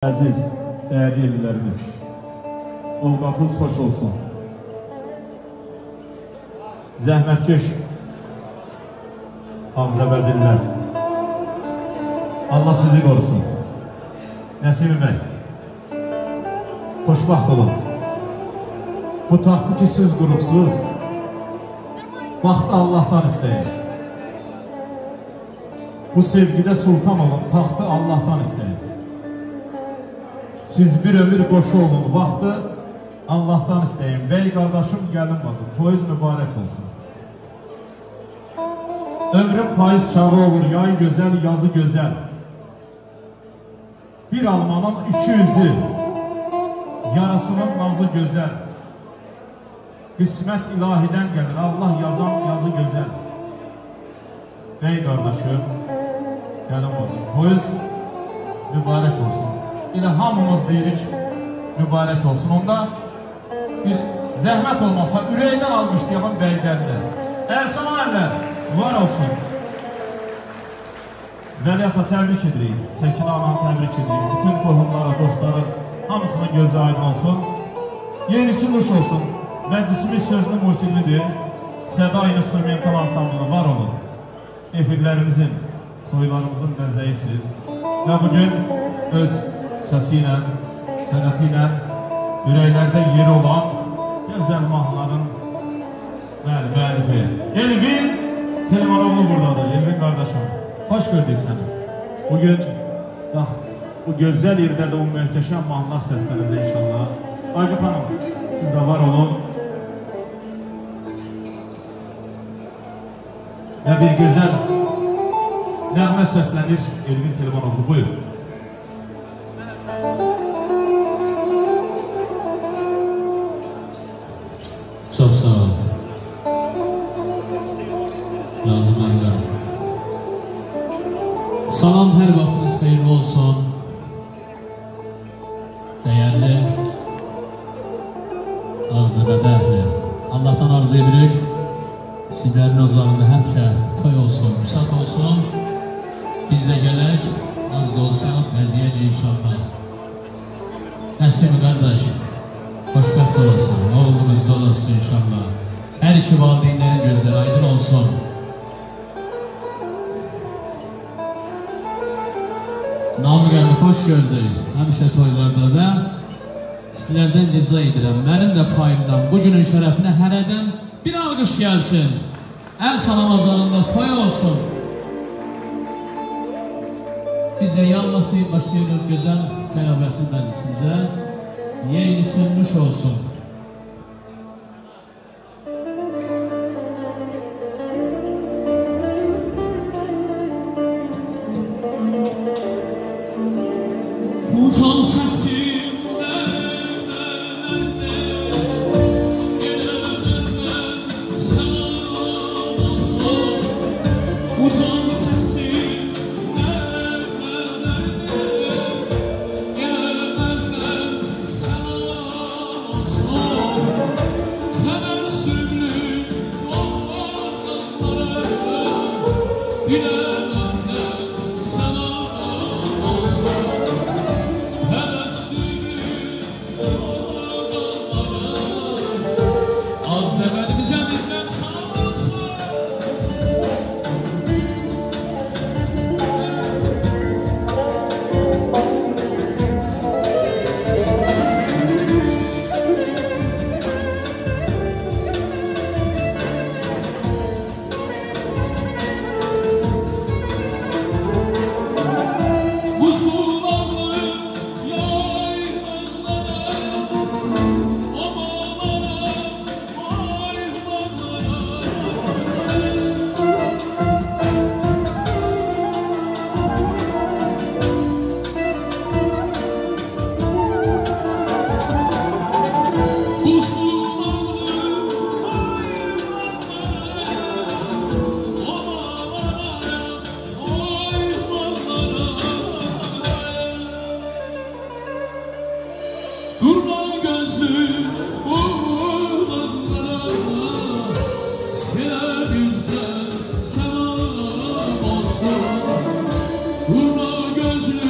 Əziz, dəyərli evlilərimiz, ovqatınız xoş olsun. Zəhmətkeş ağzəbədillər, Allah sizi qorusun. Nəsimi bəy, xoşbaxt olun. Bu taxtı ki siz qurubsuz, vaxtı Allahdan istəyin. Bu sevgidə sultan olun, taxtı Allahdan istəyin. Siz bir ömür qoşu olun, vaxtı Allahdan istəyin. Bəy qardaşım, gəlin bacım, toyuz mübarək olsun. Ömrün payız çağı olur, yay gözəl, yazı gözəl. Bir almanın iki üzü, yarasının nazı gözəl. Qismət ilahidən gəlir, Allah yazan yazı gözəl. Bəy qardaşım, gəlin bacım, toyuz mübarək olsun. Yine hamımız deyirik, mübarək olsun. Onda bir zəhmət olmasa, ürəkdən almışlayalım bəygəlini. Əlçaman əllər, var olsun. Vəliyyata təbrik edirik, Səkinə ananı təbrik edirik. Bütün qohumlara, dostlara, hamısının gözü aydın olsun. Yenisi nuş olsun. Məclisimiz sözlü musiqidir. Səda instrumental ansamblı var olun. Efirlərimizin, toylarımızın bəzəyisiz. Və bugün öz səsi ilə, sənəti ilə ürəklərdə yeri olan gözəl mahnıların müəllifi Elvin Telmanoğlu buradadır. Elvin qardaşım, xoş gördük səni. Bugün bu gözəl yerdə də o möhtəşəm mahnılar səslənəcək inşallah. Ayqı xanım, siz də var olun. Və bir gözəl nəğmə səslənir Elvin Telmanoğlu. Buyur. Çok sağ ol. Razım əllər. Salam, hər vaxtınız xeyirli olsun. Dəyərli Ağzəbədə əhli. Allah'tan arzu edirik. Sizlərin ocağında həmişə toy olsun, müsat olsun. Biz də gələk, az da olsa vəziyyəcə inşallah. Nəsimi qardaş, xoşbəxt olasın, oğlumuz da olasın inşallah. Hər iki valideynlərin gözləri aydın olsun. Namı gəlmi xoş gördük, həmişə toylarda və sizlərdən rica edirəm, mənim də payımdan bu günün şərəfinə hərədən bir alqış gəlsin. Əl çalan azarında toy olsun. Biz də yallah deyib başlayırıq gözəl tələbətli məclisimizə. Yeyin içilmiş olsun. Uçan səsimdə gələnlər səlam olsun. Uçan səsimdə gələnlər səlam olsun. Təbəssümlü olanlara dilənlər səlam olsun. Urma gözlü,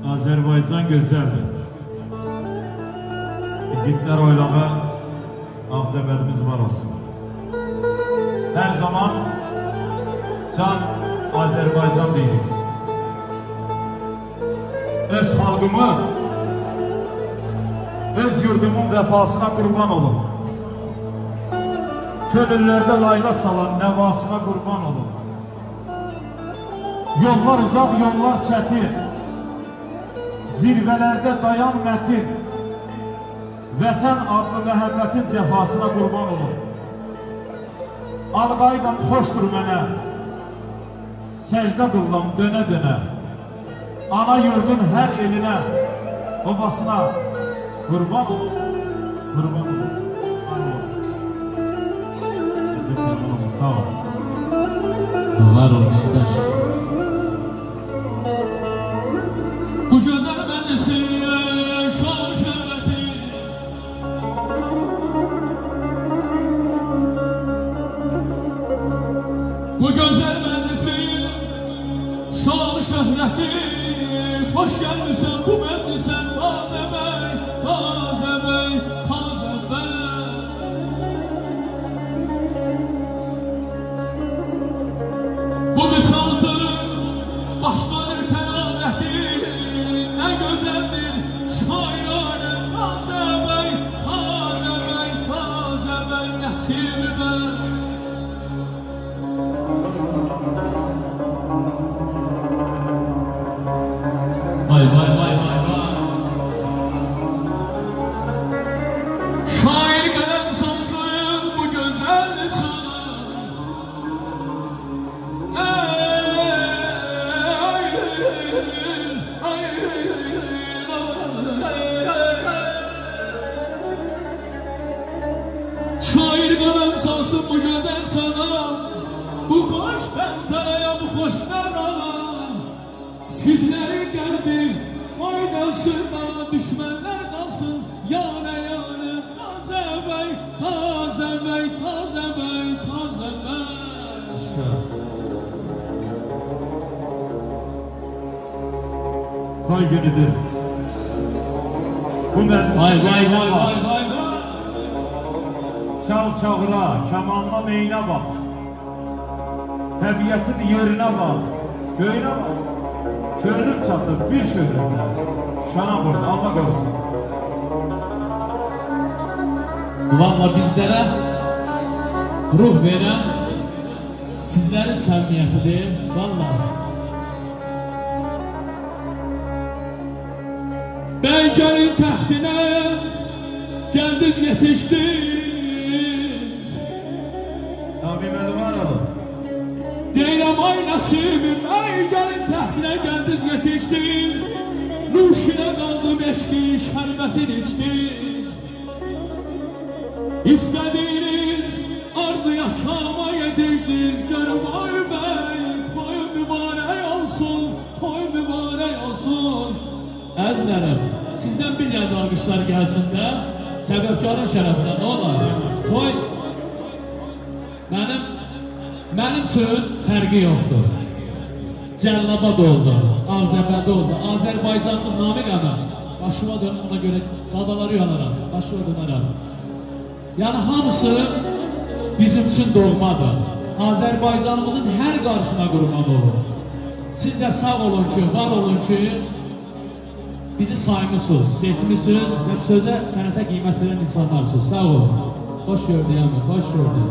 Azərbaycan gözəldir. İgidlər oylağı Ağcabədimiz var olsun. Hər zaman can Azərbaycan deyilik. Öz xalqımı, öz yurdumun vəfasına qurban olun. Könüllərdə layla çalan nəvasına qurban olun. Yollar uzaq, yollar çətin, zirvələrdə dayan mətin, vətən adlı məhəbbətin cəfasına qurban olun. Alqaydam xoşdur mənə, səcdə qıllam dönə-dönə, ana yurdun hər elinə, obasına qurban olun, qurban olun. Sağ ol. Var ol qardaş. Bu gözəl məclisi şan şöhrəti, bu gözəl məclisi şan şöhrəti, hoş gəlmisən bu məclisə Tazə bəy, Tazə bəy, Tazə bəy. Bu misaldır başqadır təravəti, nə gözəldir şairane Tazə bəy, Tazə bəy, Tazə bəy, Nəsir bəy. Vay vay vay vay vay. Şair qələm sansın bu gözəl çağ, şair qələm salsın bu gözəl sana, bu xoş mənzərəyə, bu xoş mənzərəyə. Sizləri qəlbin oynasın, bana düşmənlər qalsın, yana yana Tazə bəy, Tazə bəy, Tazə bəy, Tazə bəy. Toy günüdür. Bu məclisin Vay vay vay vay vay vay. Çal çağıra, kamanla neynə bax, təbiətin yerinə bax, göyünə bax. Könlüm çatır bir şöhrətə, şana burada, Allah qorusun. Valla bizlərə ruh verən sizlərin səmimiyyətidir, valla. Bəy gəlin təxtinə, gəldiz yetişdiz. Abi mənim var alın. Deyirəm ay Nəsibim, ay gəlin təxtinə gəldiz yetişdiz. Nuşinə eşki şərbətin içdiniz. İstədiyiniz arzuya kama yedirdiniz. Görüm ay bəy, toyun mübarək olsun, toyun mübarək olsun. Əzlərim, sizdən bir yer alqışlar gəlsin də, səbəbkarın şərəfində nə olar? Toy, mənim üçün fərqi yoxdur. Cəllabad oldu, Ağzəbədə oldu, Azərbaycanımız Namiq əməm. Başıma dönüm, ona görə qadaları yanaram, başıma dönərəm. Yəni hamısı bizim üçün doğmadır. Azərbaycanımızın hər qarşına qurban olur. Siz də sağ olun ki, var olun ki, bizi saymısınız, seçmişsiniz və sözə, sənətə qiymət verən insanlarsınız. Sağ olun. Xoş gördük əmi, xoş gördük.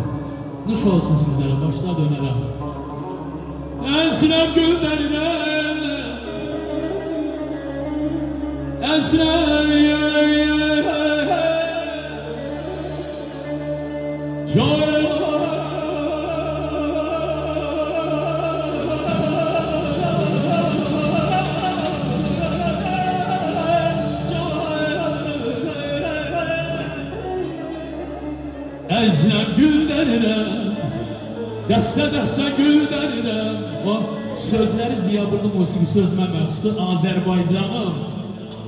Nuş olsun sizlərə, başına dönərəm. Əsrəm güllərəm, əsrəm Əzrəm güllərirəm, dəstə güllərirəm. O sözləri Ziyaburlu musiqi sözmə məxsudu Azərbaycanım.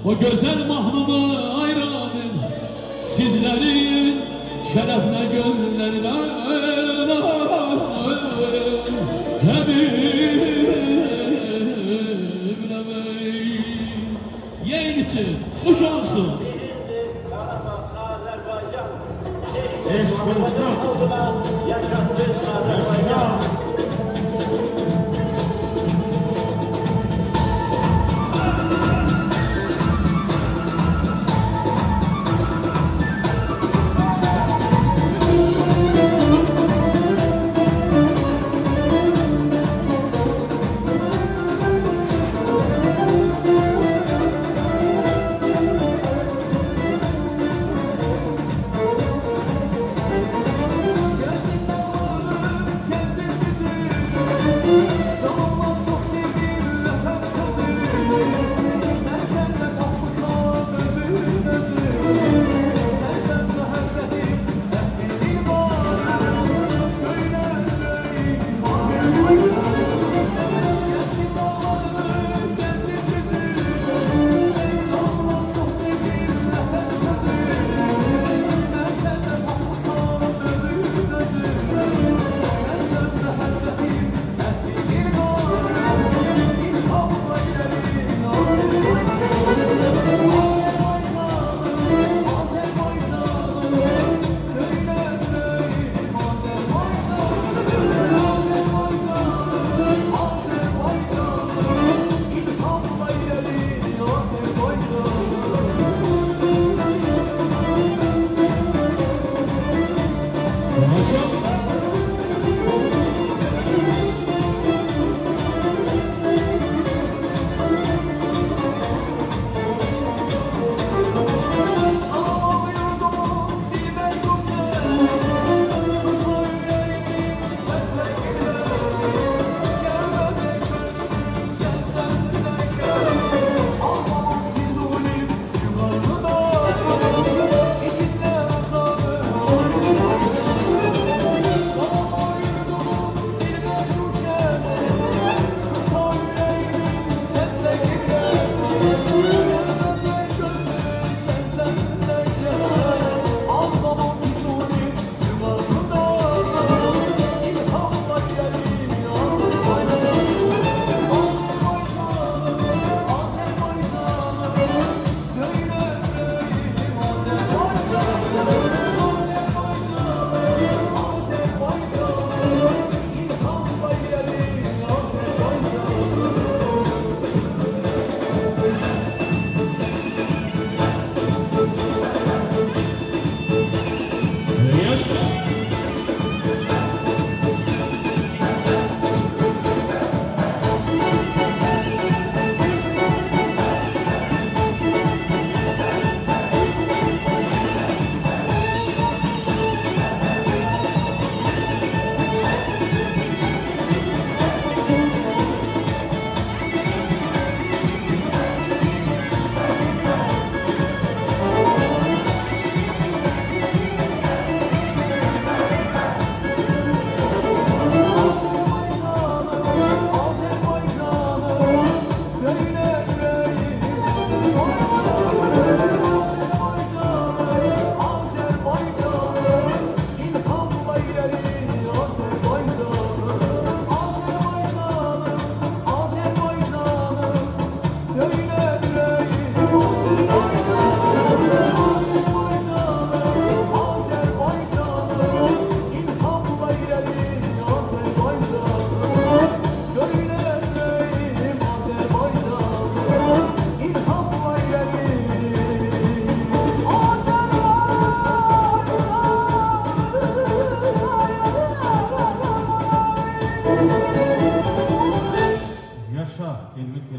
O gözəl mahnımı ayranım, sizlərin şərəflə gönlərirəm. Yeyin için, uş olsun. Yaşasın Azerbaycan. Gözün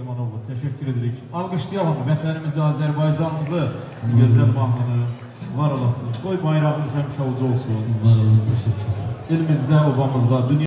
Gelmanoğlu. Teşekkür edirik. Alqışlayalım vətənimizi, Azərbaycanımızı, gözəl mahnını. Var olasınız. Qoy bayrağımız həmişə ucu olsun. Var olun, teşekkür. Elimizdə, obamızda, dünya